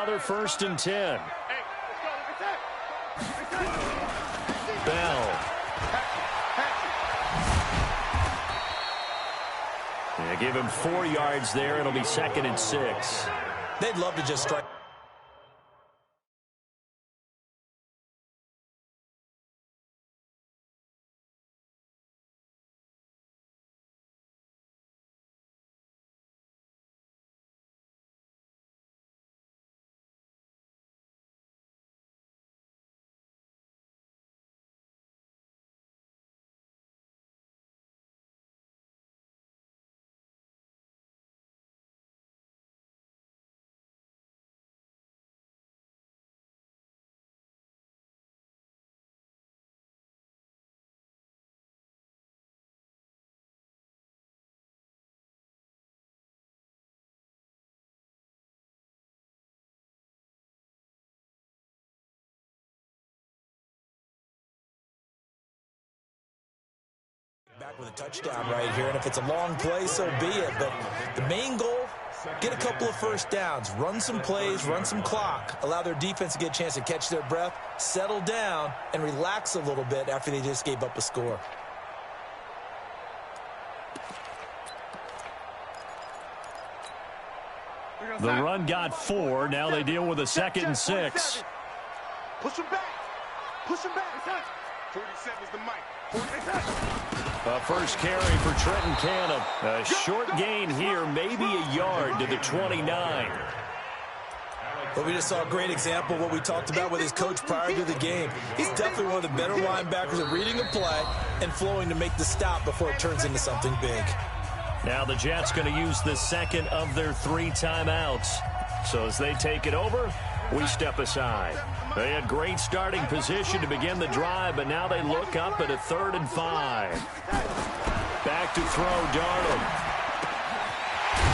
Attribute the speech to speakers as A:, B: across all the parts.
A: another 1st and 10. Bell. They give him 4 yards there. It'll be 2nd and 6.
B: They'd love to just strike. Back with a touchdown right here, and if it's a long play, so be it. But the main goal, get a couple of 1st downs, run some plays, run some clock, allow their defense to get a chance to catch their breath, settle down, and relax a little bit after they just gave up a score.
A: The run got 4. Now they deal with a 2nd and 6.
C: Push him back. Push him back. 47 is the mic.
A: A first carry for Trenton Cannon. A short gain here, maybe a yard to the 29.
B: But we just saw a great example of what we talked about with his coach prior to the game. He's definitely one of the better linebackers at reading a play and flowing to make the stop before it turns into something big.
A: Now the Jets going to use the 2nd of their 3 timeouts. So as they take it over, we step aside. They had great starting position to begin the drive, but now they look up at a 3rd and 5. Back to throw, Darnold.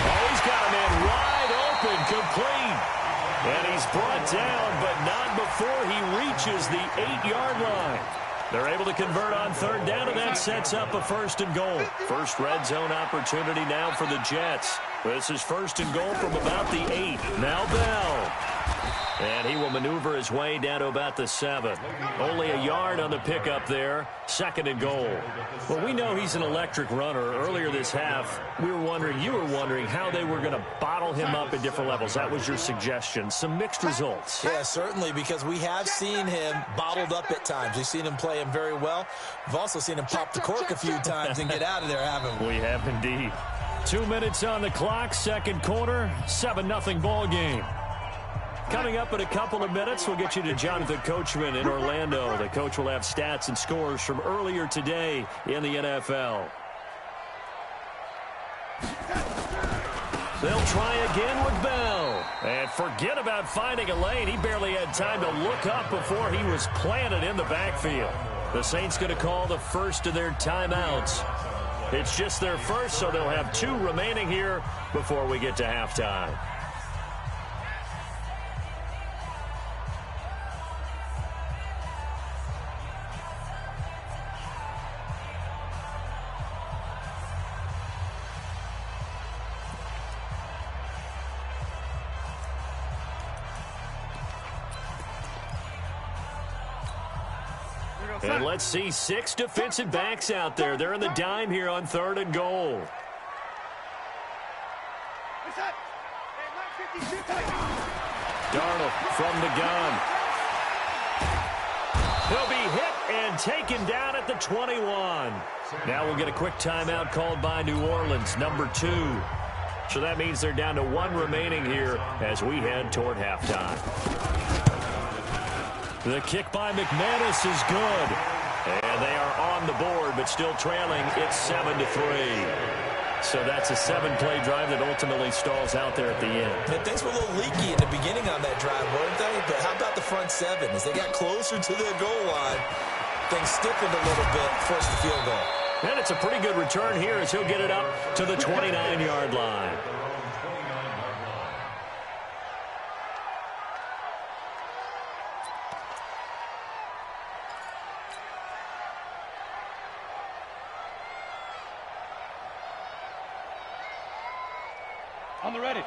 A: Oh, he's got a man wide open, complete. And he's brought down, but not before he reaches the 8-yard line. They're able to convert on 3rd down, and that sets up a 1st and goal. First red zone opportunity now for the Jets. This is 1st and goal from about the 8. Now Bell. And he will maneuver his way down to about the 7. Only a yard on the pickup there. 2nd and goal. Well, we know he's an electric runner. Earlier this half, you were wondering how they were going to bottle him up at different levels. That was your suggestion. Some mixed results.
B: Yeah, certainly, because we have seen him bottled up at times. We've seen him play him very well. We've also seen him pop the cork a few times and get out of there, haven't we?
A: We have indeed. 2 minutes on the clock, 2nd quarter, 7-0 ball game. Coming up in a couple of minutes, we'll get you to Jonathan Coachman in Orlando. The coach will have stats and scores from earlier today in the NFL. They'll try again with Bell. And forget about finding a lane. He barely had time to look up before he was planted in the backfield. The Saints going to call the 1st of their timeouts. It's just their 1st, so they'll have 2 remaining here before we get to halftime. And let's see 6 defensive backs out there. They're in the dime here on 3rd and goal. Darnold from the gun. He'll be hit and taken down at the 21. Now we'll get a quick timeout called by New Orleans, number 2. So that means they're down to 1 remaining here as we head toward halftime. The kick by McManus is good. And they are on the board, but still trailing. It's 7-3. So that's a 7-play drive that ultimately stalls out there at the end.
B: And things were a little leaky in the beginning on that drive, weren't they? But how about the front 7? As they got closer to their goal line, things stiffened a little bit, forced the field goal.
A: And it's a pretty good return here as he'll get it up to the 29-yard line.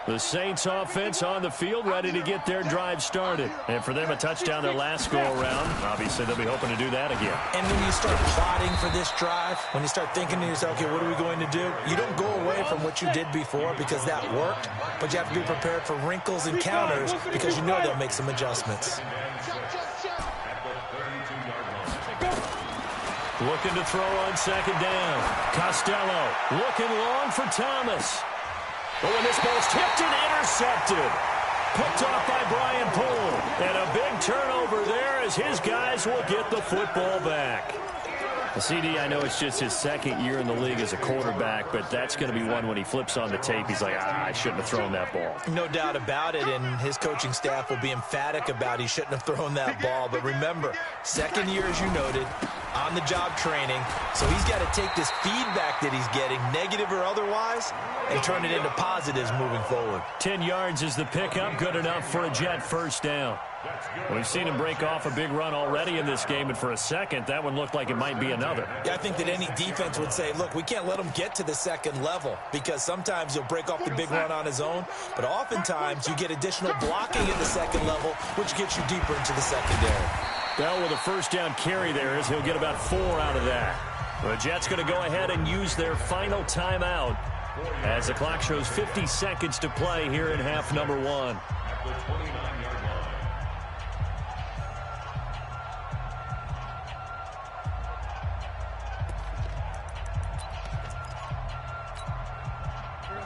A: The Saints offense on the field, ready to get their drive started. And for them, a touchdown their last go-around. Obviously, they'll be hoping to do that again.
B: And when you start plotting for this drive, when you start thinking to yourself, okay, what are we going to do? You don't go away from what you did before because that worked, but you have to be prepared for wrinkles and counters because you know they'll make some adjustments.
A: Looking to throw on second down. Costello looking long for Thomas. Oh, and this ball's tipped and intercepted. Picked off by Brian Poole. And a big turnover there as his guys will get the football back. CD, I know it's just his second year in the league as a quarterback, but that's going to be one when he flips on the tape. He's like, I shouldn't have thrown that ball.
B: No doubt about it, and his coaching staff will be emphatic about he shouldn't have thrown that ball. But remember, second year, as you noted, on-the-job training. So he's got to take this feedback that he's getting, negative or otherwise, and turn it into positives moving forward.
A: 10 yards is the pickup, good enough for a Jet first down. We've seen him break off a big run already in this game, and for a second, that one looked like it might be another.
B: Yeah, I think that any defense would say, look, we can't let him get to the second level because sometimes he'll break off the big run on his own, but oftentimes you get additional blocking at the second level, which gets you deeper into the secondary.
A: Bell with a first down carry there as he'll get about 4 out of that. The Jets going to go ahead and use their final timeout as the clock shows 50 seconds to play here in half number 1.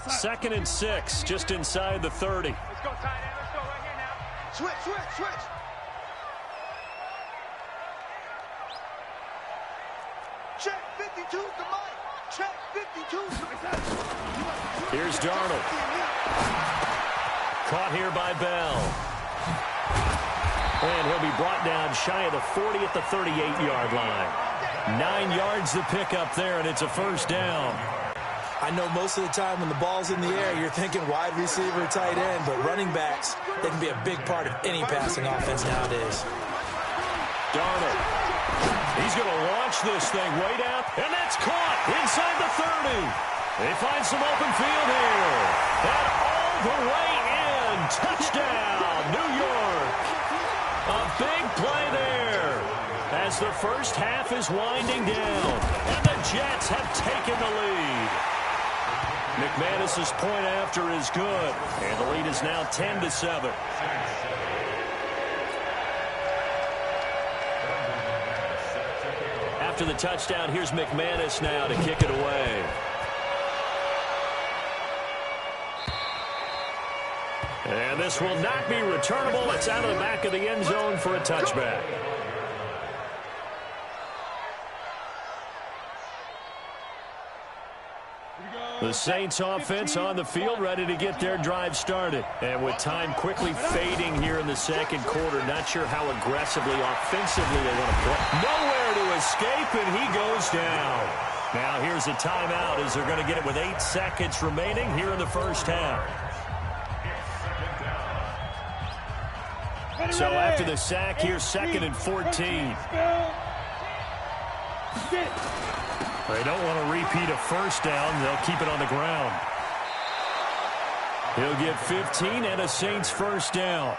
A: Second and 6, just inside the 30.
C: Let's go, tight end. Let's go right here now. Switch. Check 52 to Mike. Check 52 to Mike.
A: Here's Darnold. Caught here by Bell. And he'll be brought down shy of the 40 at the 38-yard line. 9 yards to pick up there, and it's a first down.
B: I know most of the time when the ball's in the air, you're thinking wide receiver, tight end, but running backs, they can be a big part of any passing offense nowadays.
A: Darnold. He's going to launch this thing way down, and that's caught inside the 30. They find some open field here. And all the way in. Touchdown, New York. A big play there as the first half is winding down, and the Jets have taken the lead. McManus's point after is good, and the lead is now 10-7. After the touchdown, here's McManus now to kick it away. And this will not be returnable. It's out of the back of the end zone for a touchback. The Saints offense on the field, ready to get their drive started. And with time quickly fading here in the second quarter, not sure how aggressively, offensively they want to play. Nowhere to escape, and he goes down. Now here's a timeout as they're going to get it with 8 seconds remaining here in the first half. So after the sack, here's 2nd and 14. They don't want to repeat a first down. They'll keep it on the ground. He'll get 15 and a Saints first down.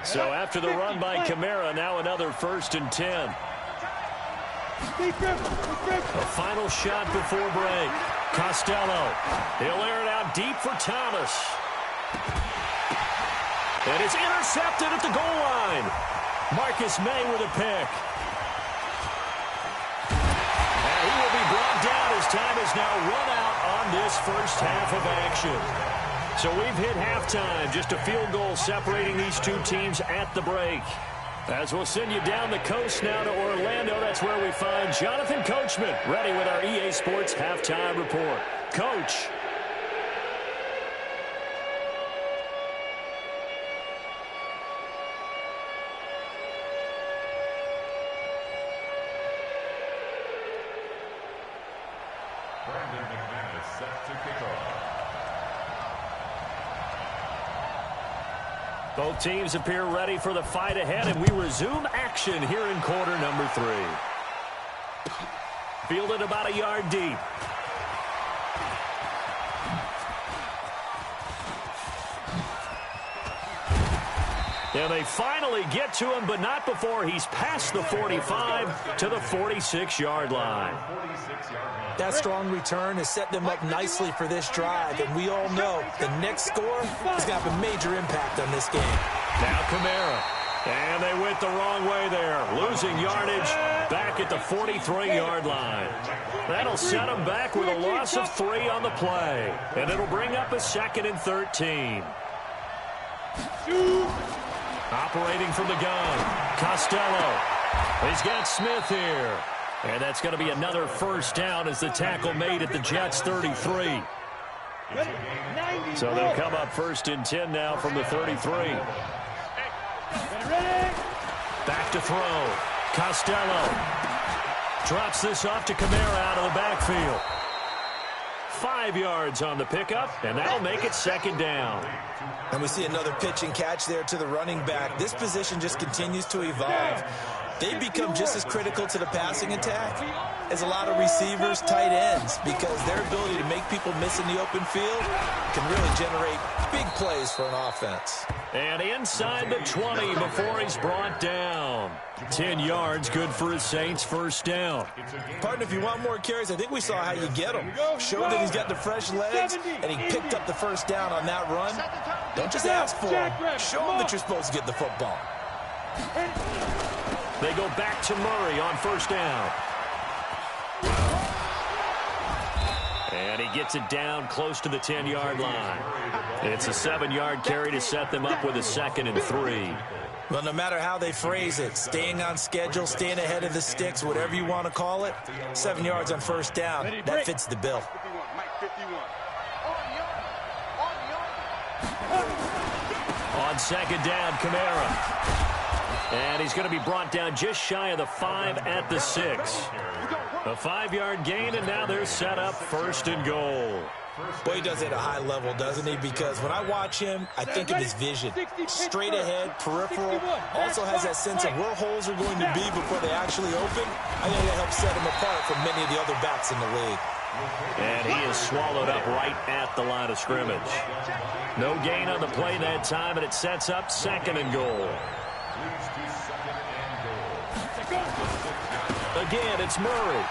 A: So after the run by Kamara, now another 1st and 10. A final shot before break. Costello. He'll air it out deep for Thomas. And it's intercepted at the goal line. Marcus May with a pick. And he will be brought down as time is now run out on this first half of action. So we've hit halftime. Just a field goal separating these two teams at the break. As we'll send you down the coast now to Orlando, that's where we find Jonathan Coachman ready with our EA Sports Halftime Report. Coach. Both teams appear ready for the fight ahead, and we resume action here in quarter number 3. Fielded about a yard deep. And they finally get to him, but not before he's past the 45 to the 46-yard line.
B: That strong return has set them up nicely for this drive, and we all know the next score is going to have a major impact on this game.
A: Now Kamara. And they went the wrong way there, losing yardage back at the 43-yard line. That'll set them back with a loss of 3 on the play. And it'll bring up a 2nd and 13. Operating from the gun, Costello. He's got Smith here. And that's going to be another first down as the tackle made at the Jets' 33. So they'll come up 1st and 10 now from the 33. Back to throw. Costello drops this off to Kamara out of the backfield. 5 yards on the pickup, and that'll make it 2nd down.
B: And we see another pitch and catch there to the running back. This position just continues to evolve. They become just as critical to the passing attack as a lot of receivers, tight ends, because their ability to make people miss in the open field can really generate big plays for an offense.
A: And inside the 20 before he's brought down. 10 yards, good for his Saints, 1st down.
B: Partner, if you want more carries, I think we saw how you get him. Showed that he's got the fresh legs, and he picked up the 1st down on that run. Don't just ask for him. Show him that you're supposed to get the football.
A: They go back to Murray on 1st down. And he gets it down close to the 10-yard line. It's a 7-yard carry to set them up with a 2nd and 3.
B: Well, no matter how they phrase it, staying on schedule, staying ahead of the sticks, whatever you want to call it, 7 yards on 1st down, that fits the bill.
A: On 2nd down, Kamara. And he's going to be brought down just shy of the 5 at the 6. A 5-yard gain, and now they're set up 1st and goal.
B: Boy, he does it at a high level, doesn't he? Because when I watch him, I think of his vision. Straight ahead, peripheral, also has that sense of where holes are going to be before they actually open. I think that helps set him apart from many of the other backs in the league.
A: And he is swallowed up right at the line of scrimmage. No gain on the play that time, and it sets up 2nd and goal. Again, it's Murray.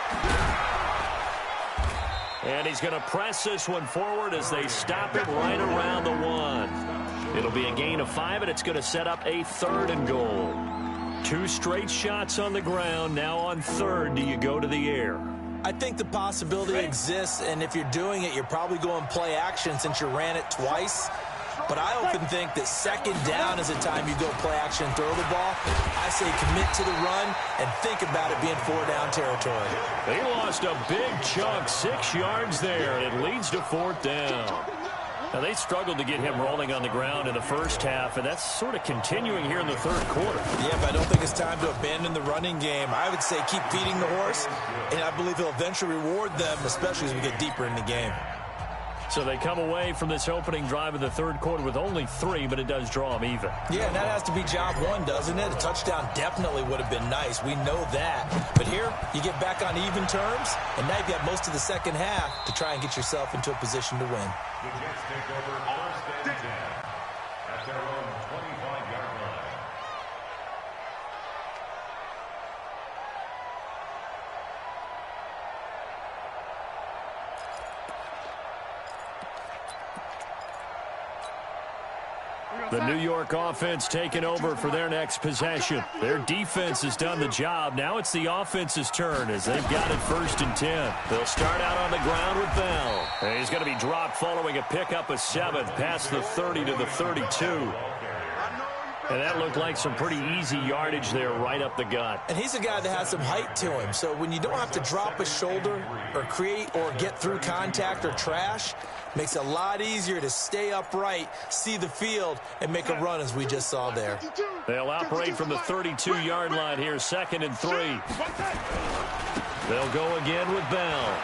A: And he's going to press this one forward as they stop it right around the 1. It'll be a gain of 5, and it's going to set up a 3rd and goal. 2 straight shots on the ground. Now on 3rd, do you go to the air?
B: I think the possibility exists, and if you're doing it, you're probably going play action since you ran it twice. But I often think that 2nd down is a time you go play action and throw the ball. I say commit to the run and think about it being 4-down territory.
A: They lost a big chunk, 6 yards there, and it leads to 4th down. Now, they struggled to get him rolling on the ground in the 1st half, and that's sort of continuing here in the 3rd quarter.
B: Yeah, but I don't think it's time to abandon the running game. I would say keep feeding the horse, and I believe he'll eventually reward them, especially as we get deeper in the game.
A: So they come away from this opening drive of the 3rd quarter with only 3, but it does draw them even.
B: Yeah, and that has to be job 1, doesn't it? A touchdown definitely would have been nice. We know that. But here, you get back on even terms, and now you've got most of the 2nd half to try and get yourself into a position to win.
D: The Jets take over 1st and 10 at their own 25-yard line.
A: The New York offense taking over for their next possession. Their defense has done the job. Now it's the offense's turn as they've got it 1st and 10. They'll start out on the ground with Bell. And he's going to be dropped following a pickup of 7 past the 30 to the 32. And that looked like some pretty easy yardage there right up the gut.
B: And he's a guy that has some height to him. So when you don't have to drop a shoulder or create or get through contact or trash, makes it a lot easier to stay upright, see the field, and make a run as we just saw there.
A: They'll operate from the 32-yard line here, 2nd and 3. They'll go again with Bell.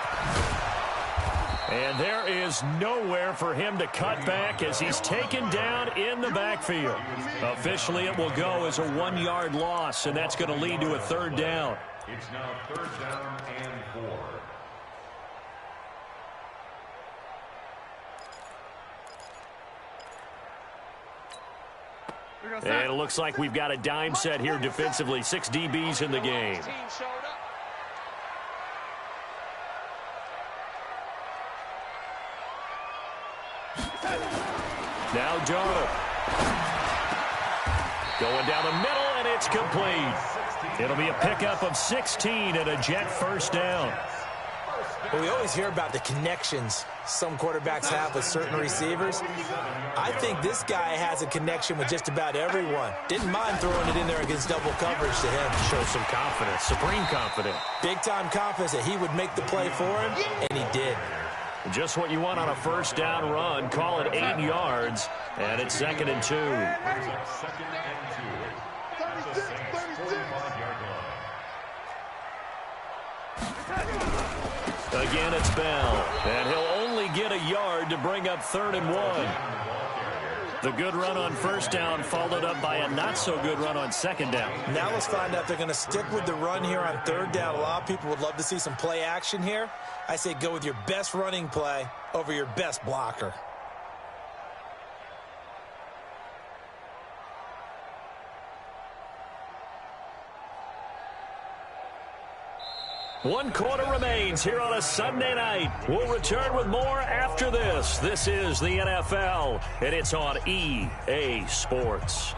A: And there is nowhere for him to cut back as he's taken down in the backfield. Officially, it will go as a 1-yard loss, and that's going to lead to a 3rd down.
D: It's now 3rd down and 4.
A: And it looks like we've got a dime set here defensively. 6 DBs in the game. Now Darnold. Going down the middle, and it's complete. It'll be a pickup of 16 and a Jet first down.
B: Well, we always hear about the connections some quarterbacks have with certain receivers. I think this guy has a connection with just about everyone. Didn't mind throwing it in there against double coverage to him.
A: Show some confidence, supreme confidence.
B: Big-time confidence that he would make the play for him, and he did.
A: Just what you want on a first down run. Call it 8 yards, and it's 2nd and 2. Again, it's Bell, and he'll only get a yard to bring up 3rd and 1. The good run on first down followed up by a not-so-good run on 2nd down.
B: Now let's find out if they're going to stick with the run here on 3rd down. A lot of people would love to see some play action here. I say go with your best running play over your best blocker.
A: One quarter remains here on a Sunday night. We'll return with more after this. This is the NFL, and it's on EA Sports.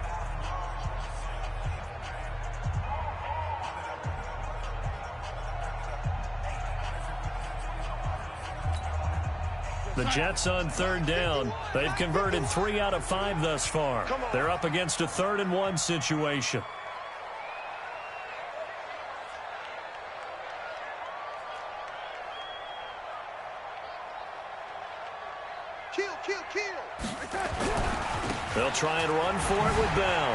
A: The Jets on 3rd down. They've converted 3 out of 5 thus far. They're up against a 3rd and 1 situation. They'll try and run for it with Bell.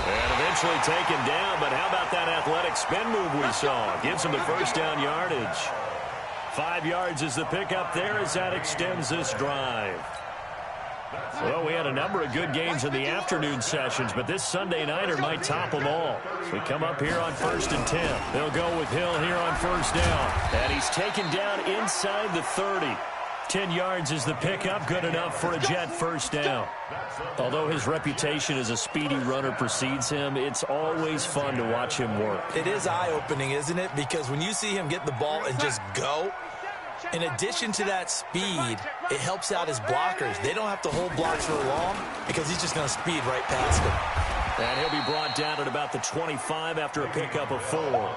A: And eventually taken down, but how about that athletic spin move we saw? Gives him the first down yardage. 5 yards is the pickup there as that extends this drive. Well, we had a number of good games in the afternoon sessions, but this Sunday nighter might top them all. So we come up here on 1st and 10. They'll go with Hill here on first down. And he's taken down inside the 30. 10 yards is the pickup, good enough for a Jet first down. Although his reputation as a speedy runner precedes him, it's always fun to watch him work.
B: It is eye-opening, isn't it? Because when you see him get the ball and just go, in addition to that speed, it helps out his blockers. They don't have to hold blocks for long because he's just going to speed right past them.
A: And he'll be brought down at about the 25 after a pickup of 4.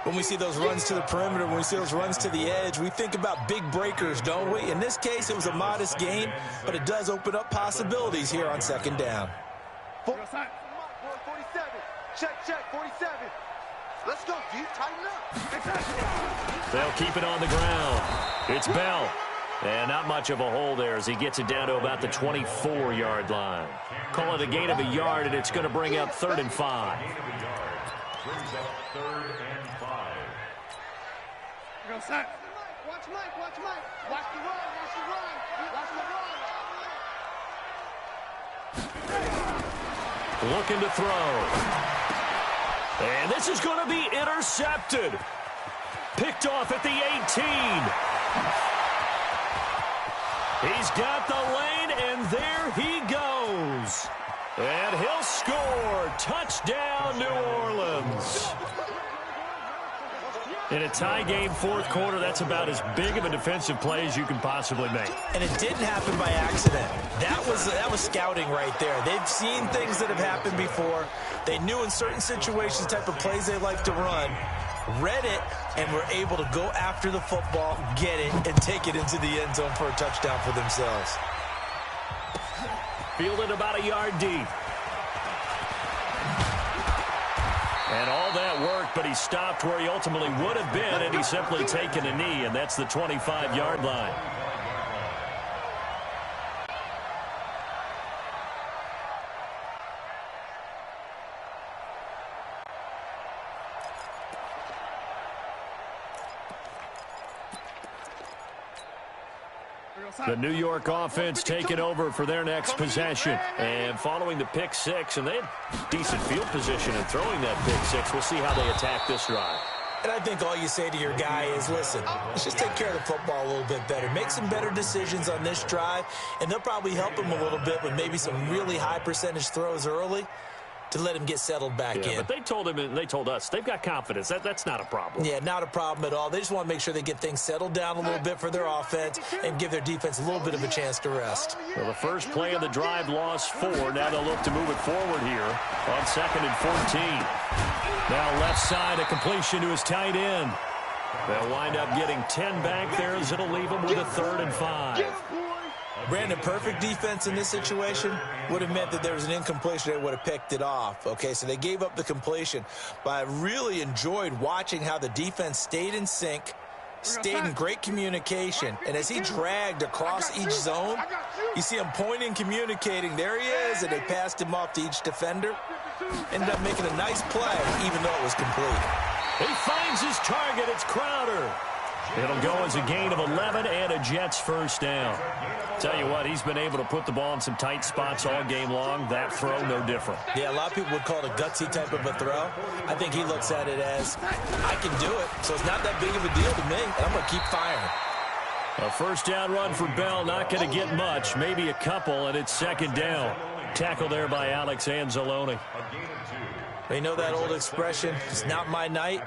B: When we see those runs to the perimeter, when we see those runs to the edge, we think about big breakers, don't we? In this case, it was a modest gain, but it does open up possibilities here on 2nd down.
C: 47. Check, 47. Let's go, D. Tighten up.
A: They'll keep it on the ground. It's Bell. And not much of a hole there as he gets it down to about the 24-yard line. Call it a gain of a yard, and it's going to bring up 3rd and 5.
D: Brings up 3rd and 5.
C: Watch Mike. Watch the run.
A: Looking to throw. And this is going to be intercepted. Picked off at the 18. He's got the lane, and there he goes. And he'll score. Touchdown, New Orleans. In a tie game, 4th quarter, that's about as big of a defensive play as you can possibly make.
B: And it didn't happen by accident. That was scouting right there. They've seen things that have happened before. They knew in certain situations the type of plays they like to run, read it, and were able to go after the football, get it, and take it into the end zone for a touchdown for themselves.
A: Fielded about a yard deep. And all that worked, but he stopped where he ultimately would have been, and he's simply taken a knee, and that's the 25-yard line. The New York offense taking over for their next possession. And following the pick 6, and they had decent field position in throwing that pick 6. We'll see how they attack this drive.
B: And I think all you say to your guy is, listen, let's just take care of the football a little bit better. Make some better decisions on this drive, and they'll probably help him a little bit with maybe some really high percentage throws early to let him get settled back in.
A: But they told him and they told us they've got confidence. That's not a problem.
B: Yeah, not a problem at all. They just want to make sure they get things settled down a little bit for their offense and give their defense a little bit of a chance to rest.
A: Well, the first play of the drive lost 4. Now they'll look to move it forward here on 2nd and 14. Now left side, a completion to his tight end. They'll wind up getting 10 back there as it'll leave them with a 3rd and 5.
B: Brandon, perfect defense in this situation would have meant that there was an incompletion. They would have picked it off. Okay, so they gave up the completion. But I really enjoyed watching how the defense stayed in sync, stayed in great communication. And as he dragged across each zone, you see him pointing, communicating. There he is, and they passed him off to each defender. Ended up making a nice play, even though it was complete.
A: He finds his target. It's Crowder. It'll go as a gain of 11 and a Jets first down. Tell you what, he's been able to put the ball in some tight spots all game long. That throw, no different.
B: Yeah, a lot of people would call it a gutsy type of a throw. I think he looks at it as, I can do it, so it's not that big of a deal to me, and I'm going to keep firing.
A: A first down run for Bell, not going to get much, maybe a couple, and it's 2nd down. Tackle there by Alex Anzalone.
B: You know that old expression, it's not my night?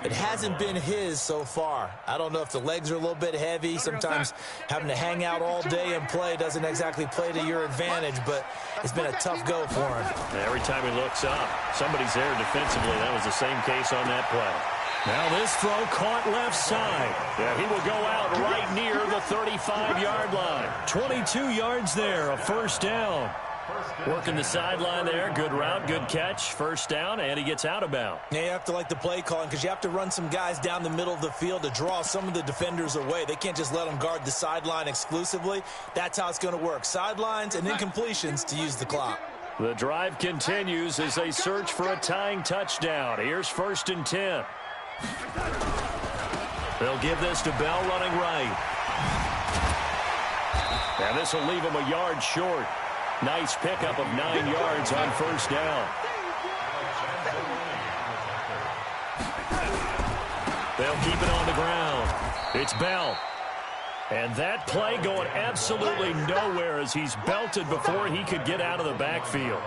B: It hasn't been his so far. I don't know if the legs are a little bit heavy. Sometimes having to hang out all day and play doesn't exactly play to your advantage, but it's been a tough go for him.
A: Every time he looks up, somebody's there defensively. That was the same case on that play. Now this throw caught left side. Yeah, he will go out right near the 35-yard line. 22 yards there, a first down. Working the sideline there. Good route, good catch. First down, and he gets out of bounds.
B: Yeah, you have to like the play calling because you have to run some guys down the middle of the field to draw some of the defenders away. They can't just let them guard the sideline exclusively. That's how it's going to work. Sidelines and incompletions to use the clock.
A: The drive continues as they search for a tying touchdown. Here's 1st and 10. They'll give this to Bell running right. And this will leave him a yard short. Nice pickup of 9 yards on first down. They'll keep it on the ground. It's Bell. And that play going absolutely nowhere as he's belted before he could get out of the backfield.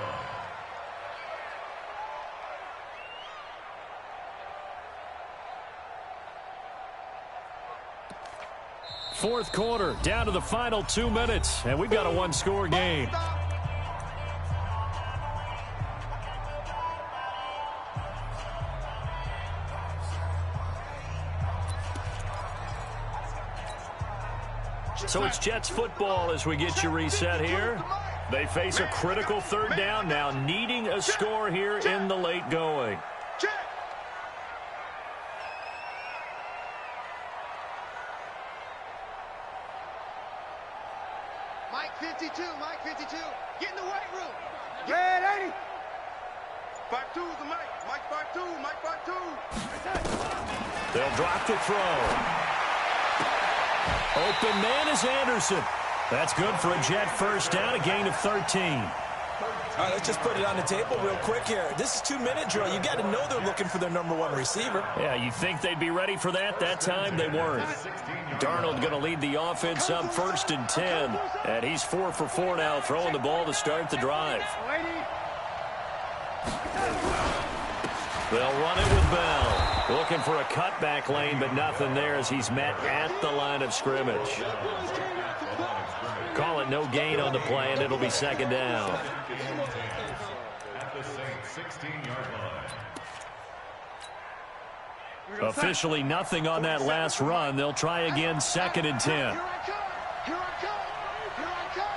A: Fourth quarter, down to the final 2 minutes, and we've got a one-score game. So it's Jets football as we get you reset here. They face a critical 3rd down now, needing a score here in the late going.
C: Mike 52, get in the weight room. Red 80. 5-2 is the Mike. Mike 5-2, Mike 5-2.
A: They'll drop the throw. Open man is Anderson. That's good for a Jet first down, a gain of 13.
B: All right, let's just put it on the table real quick here. This is 2-minute drill. You got to know they're looking for their #1 receiver.
A: Yeah, you think they'd be ready for that? That time they weren't. Darnold going to lead the offense up 1st and 10. And he's 4 for 4 now, throwing the ball to start the drive. They'll run it with Bell. Looking for a cutback lane, but nothing there as he's met at the line of scrimmage. Call it no gain on the play, and it'll be 2nd down.
D: At the same 16-yard line.
A: Officially nothing on that last run. They'll try again, 2nd and 10.
C: Here I come. Here I come.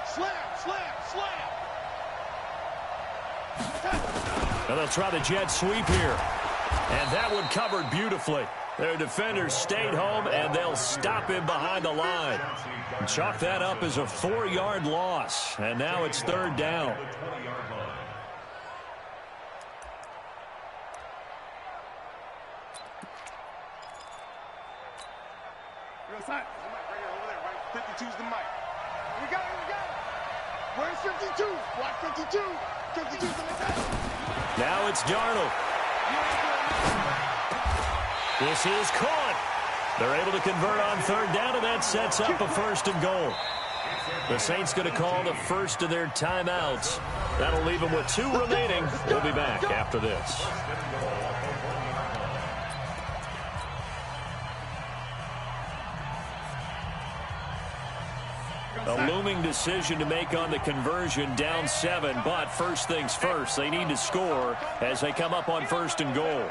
C: Slam.
A: Now they'll try the jet sweep here. And that one covered beautifully. Their defenders stayed home, and they'll stop him behind the line. Chalk that up as a 4-yard loss. And now it's 3rd down.
C: Real side. Over there, right? 52's the mic. We got it. Where's 52? Block 52. 52's the mic.
A: Now it's Darnold. This is caught. They're able to convert on third down, and that sets up a 1st and goal. The Saints going to call the first of their timeouts. That'll leave them with 2 remaining. We'll be back after this. A looming decision to make on the conversion, down 7, but first things first, they need to score as they come up on 1st and goal.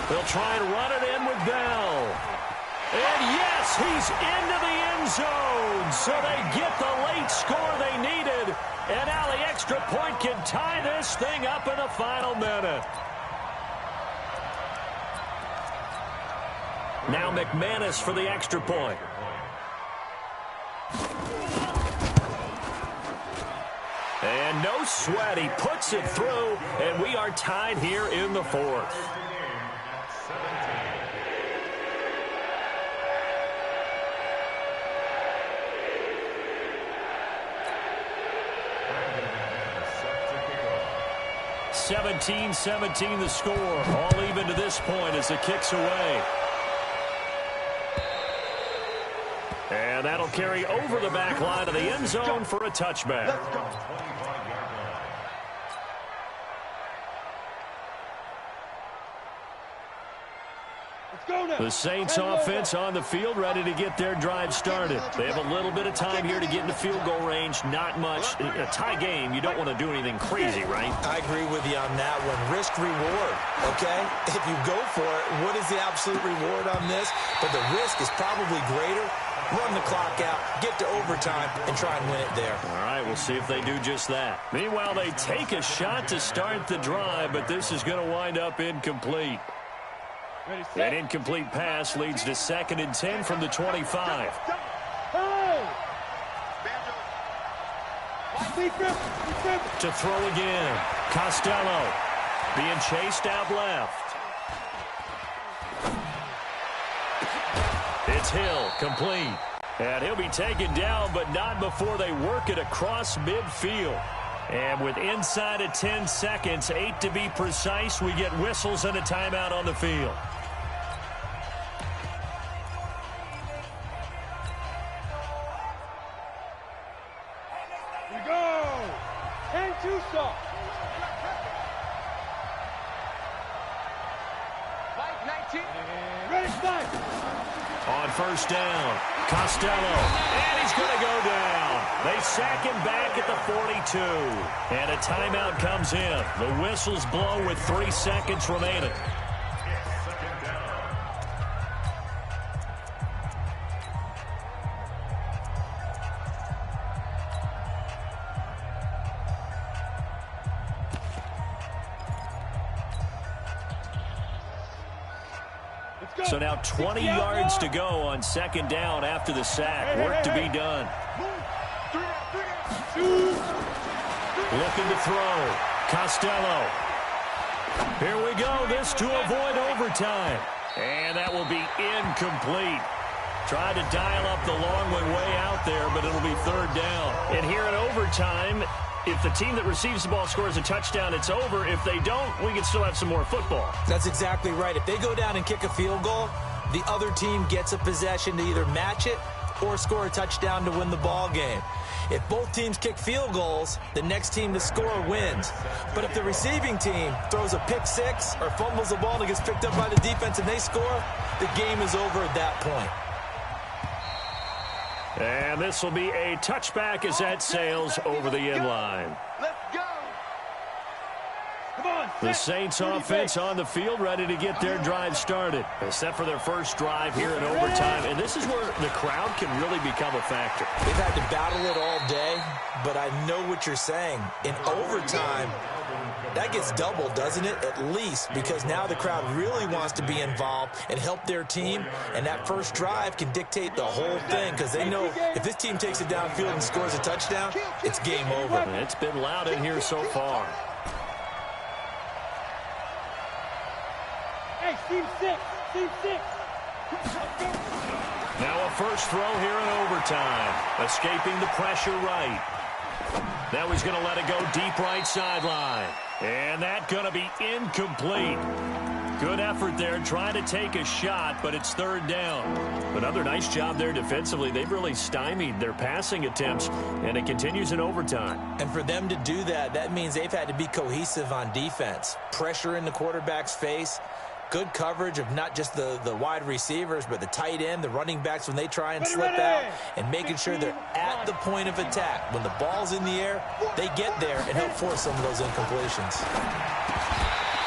A: They'll try and run it in with Bell. And yes, he's into the end zone. So they get the late score they needed. And now the extra point can tie this thing up in the final minute. Now McManus for the extra point. And no sweat. He puts it through, and we are tied here in the 4th. (17-17) the score. All even to this point as the kick's away. And that'll carry over the back line of the end zone for a touchback. The Saints offense on the field, ready to get their drive started. They have a little bit of time here to get into field goal range. Not much. In a tie game, you don't want to do anything crazy, right?
B: I agree with you on that one. Risk reward, okay? If you go for it, what is the absolute reward on this? But the risk is probably greater. Run the clock out, get to overtime, and try and win it there.
A: All right, we'll see if they do just that. Meanwhile, they take a shot to start the drive, but this is going to wind up incomplete. An incomplete pass leads to 2nd and 10 from the 25. To throw again. Costello being chased out left. It's Hill, complete. And he'll be taken down, but not before they work it across midfield. And with inside of 10 seconds, 8 to be precise, we get whistles and a timeout on the field.
C: Here we go. 10-2 stop. Mike 19. Ready, start.
A: On 1st down, Costello, and he's going to go down. They sack him back at the 42, and a timeout comes in. The whistles blow with 3 seconds remaining. So now 20 yards to go on 2nd down after the sack. Work to be done. Looking to throw. Costello. Here we go. This to avoid overtime. And that will be incomplete. Tried to dial up the long way out there, but it'll be 3rd down. And here in overtime, if the team that receives the ball scores a touchdown, it's over. If they don't, we can still have some more football.
B: That's exactly right. If they go down and kick a field goal, the other team gets a possession to either match it or score a touchdown to win the ball game. If both teams kick field goals, the next team to score wins. But if the receiving team throws a pick 6 or fumbles the ball and it gets picked up by the defense and they score, the game is over at that point.
A: And this will be a touchback as that sails over the end line.
C: Let's go. Come on.
A: The Saints offense on the field, ready to get their drive started. Except for their first drive here in overtime. And this is where the crowd can really become a factor.
B: They've had to battle it all day, but I know what you're saying. In overtime, that gets doubled, doesn't it? At least, because now the crowd really wants to be involved and help their team, and that first drive can dictate the whole thing because they know if this team takes it downfield and scores a touchdown, it's game over.
A: And it's been loud in here so far.
C: Hey, team 6. Team 6.
A: Now a first throw here in overtime. Escaping the pressure right. Now he's going to let it go deep right sideline. And that's going to be incomplete. Good effort there trying to take a shot, but it's third down. Another nice job there defensively. They've really stymied their passing attempts, and it continues in overtime.
B: And for them to do that, that means they've had to be cohesive on defense. Pressure in the quarterback's face. Good coverage of not just the wide receivers, but the tight end, the running backs when they try and slip out, and making sure they're at the point of attack. When the ball's in the air, they get there and help force some of those incompletions.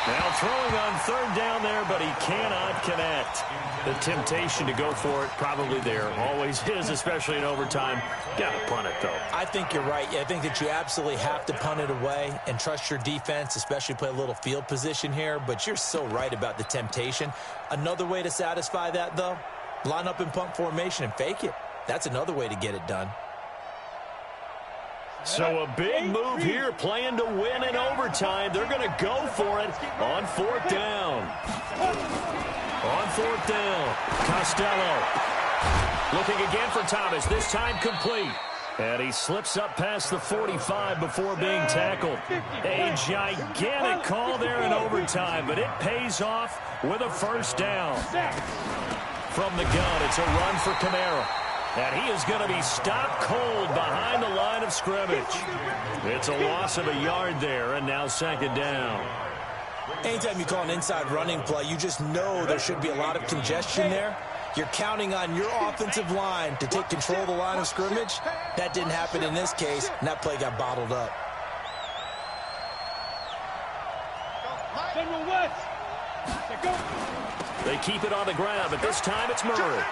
A: Now throwing on third down there, but he cannot connect. The temptation to go for it probably there. Always is, especially in overtime. Got to punt it, though.
B: I think you're right. I think that you absolutely have to punt it away and trust your defense, especially play a little field position here. But you're so right about the temptation. Another way to satisfy that, though, line up in punt formation and fake it. That's another way to get it done.
A: So a big move here, playing to win in overtime. They're going to go for it on fourth down. On fourth down, Costello looking again for Thomas, this time complete. And he slips up past the 45 before being tackled. A gigantic call there in overtime, but it pays off with a first down. From the gun, it's a run for Kamara. And he is going to be stopped cold behind the line of scrimmage. It's a loss of a yard there, and now second down.
B: Anytime you call an inside running play, you just know there should be a lot of congestion there. You're counting on your offensive line to take control of the line of scrimmage. That didn't happen in this case, and that play got bottled up.
A: They keep it on the ground, but this time it's Murray.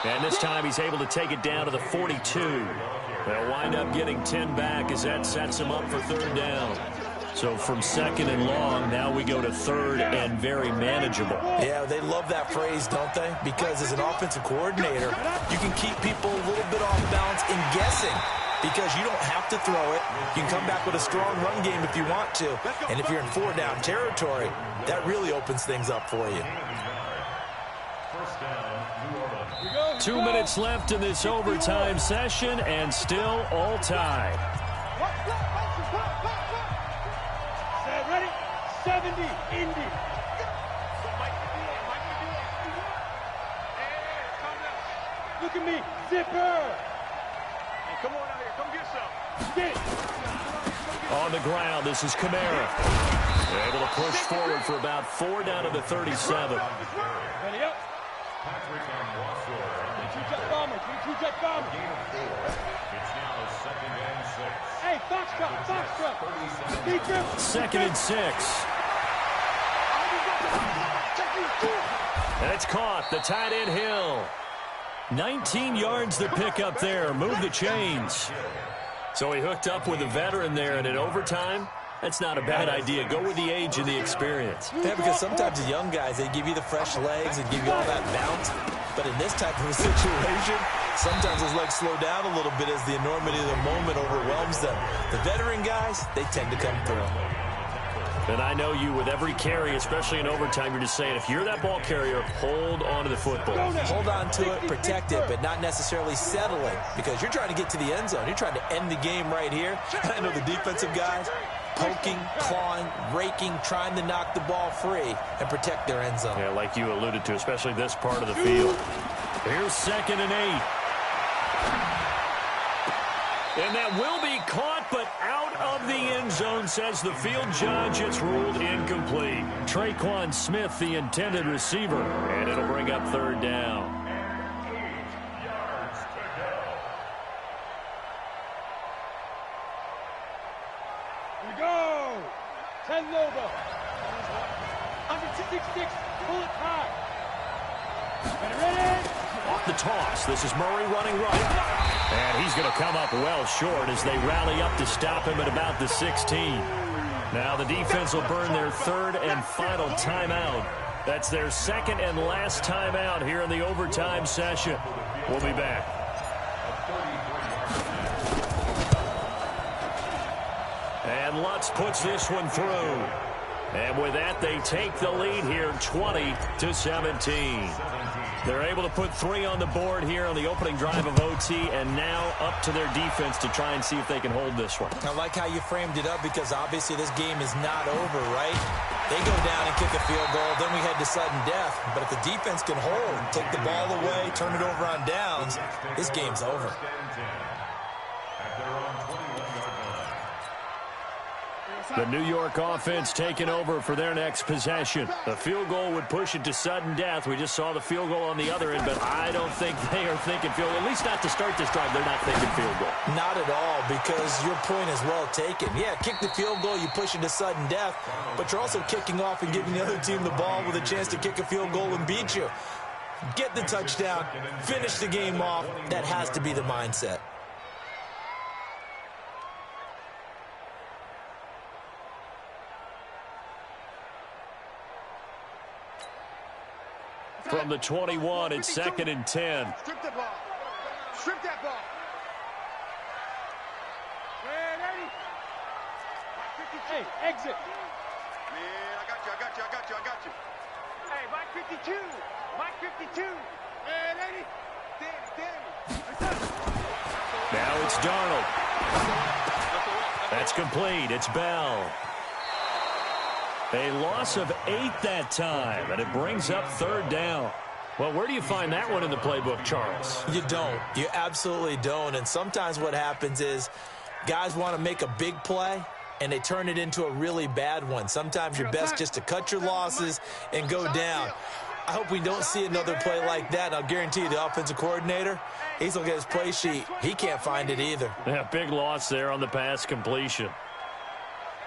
A: And this time he's able to take it down to the 42. They'll wind up getting 10 back as that sets him up for third down. So from second and long, now we go to third and very manageable.
B: Yeah, they love that phrase, don't they? Because as an offensive coordinator, you can keep people a little bit off balance in guessing. Because you don't have to throw it. You can come back with a strong run game if you want to. And if you're in four-down territory, that really opens things up for you.
A: 2 minutes left in this overtime session, and still all tied.
E: Ready? 70, Indy. Look at me, zipper. Hey, come on out here, come get some. Get it.
A: On the ground, this is Kamara. They're able to push forward for about 4 down to the 37.
E: Ready up. Two-jet bombers, two-jet bombers.
D: It's now second and 6.
E: Hey, Foxtrot. Big grip.
A: Second and 6. And it's caught. The tight end Hill. 19 yards to pick up there. Move the chains. So he hooked up with a veteran there, and in overtime, that's not a bad idea. Go with the age and the experience.
B: Yeah, because sometimes the young guys, they give you the fresh legs and give you all that bounce. But in this type of a situation, sometimes those legs slow down a little bit as the enormity of the moment overwhelms them. The veteran guys, they tend to come through.
A: And I know you, with every carry, especially in overtime, you're just saying, if you're that ball carrier, hold on to the football.
B: Hold on to it, protect it, but not necessarily settling, because you're trying to get to the end zone. You're trying to end the game right here. I know the defensive guys poking, clawing, raking, trying to knock the ball free and protect their end zone.
A: Yeah, like you alluded to, especially this part of the field. Here's second and 8. And that will be caught, but out of the end zone, says the field judge. It's ruled incomplete. Traquan Smith, the intended receiver, and it'll bring up third down.
E: Here we go. 10 Nova. 166, bullet high. Ready?
A: Off the toss. This is Murray running right. And he's going to come up well short as they rally up to stop him at about the 16. Now the defense will burn their third and final timeout. That's their second and last timeout here in the overtime session. We'll be back. And Lutz puts this one through. And with that, they take the lead here, 20-17. They're able to put 3 on the board here on the opening drive of OT, and now up to their defense to try and see if they can hold this one.
B: I like how you framed it up because obviously this game is not over, right? They go down and kick a field goal, then we head to sudden death. But if the defense can hold, take the ball away, turn it over on downs, this game's over.
A: The New York offense taking over for their next possession. The field goal would push it to sudden death. We just saw the field goal on the other end, but I don't think they are thinking field goal. At least not to start this drive. They're not thinking field goal.
B: Not at all, because your point is well taken. Yeah, kick the field goal, you push it to sudden death, but you're also kicking off and giving the other team the ball with a chance to kick a field goal and beat you. Get the touchdown, finish the game off. That has to be the mindset.
A: From the 21, it's 2nd and 10.
C: Strip the ball. Strip that ball.
E: Hey, exit.
C: Man, I got you.
E: Hey, Mike 52. Mike 52.
C: Hey, lady. Danny.
A: Now it's Darnold. That's complete. It's Bell. A loss of 8 that time, and it brings up 3rd down. Well, where do you find that one in the playbook, Charles?
B: You don't. You absolutely don't. And sometimes what happens is guys want to make a big play, and they turn it into a really bad one. Sometimes you're best just to cut your losses and go down. I hope we don't see another play like that. I'll guarantee you the offensive coordinator, he's looking at his play sheet. He can't find it either.
A: Yeah, big loss there on the pass completion.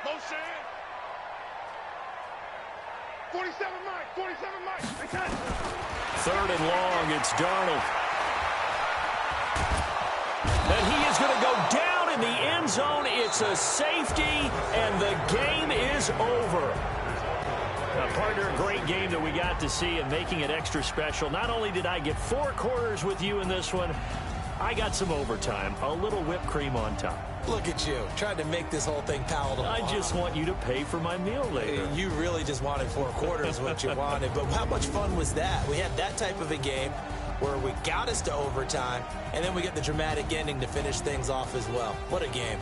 C: Motion. 47 Mike.
A: 3rd and long, it's Darnold. And he is going to go down in the end zone. It's a safety, and the game is over. Partner, a great game that we got to see and making it extra special. Not only did I get 4 quarters with you in this one, I got some overtime, a little whipped cream on top.
B: Look at you, trying to make this whole thing palatable.
A: I just want you to pay for my meal later.
B: You really just wanted 4 quarters what you wanted. But how much fun was that? We had that type of a game where we got us to overtime, and then we get the dramatic ending to finish things off as well. What a game.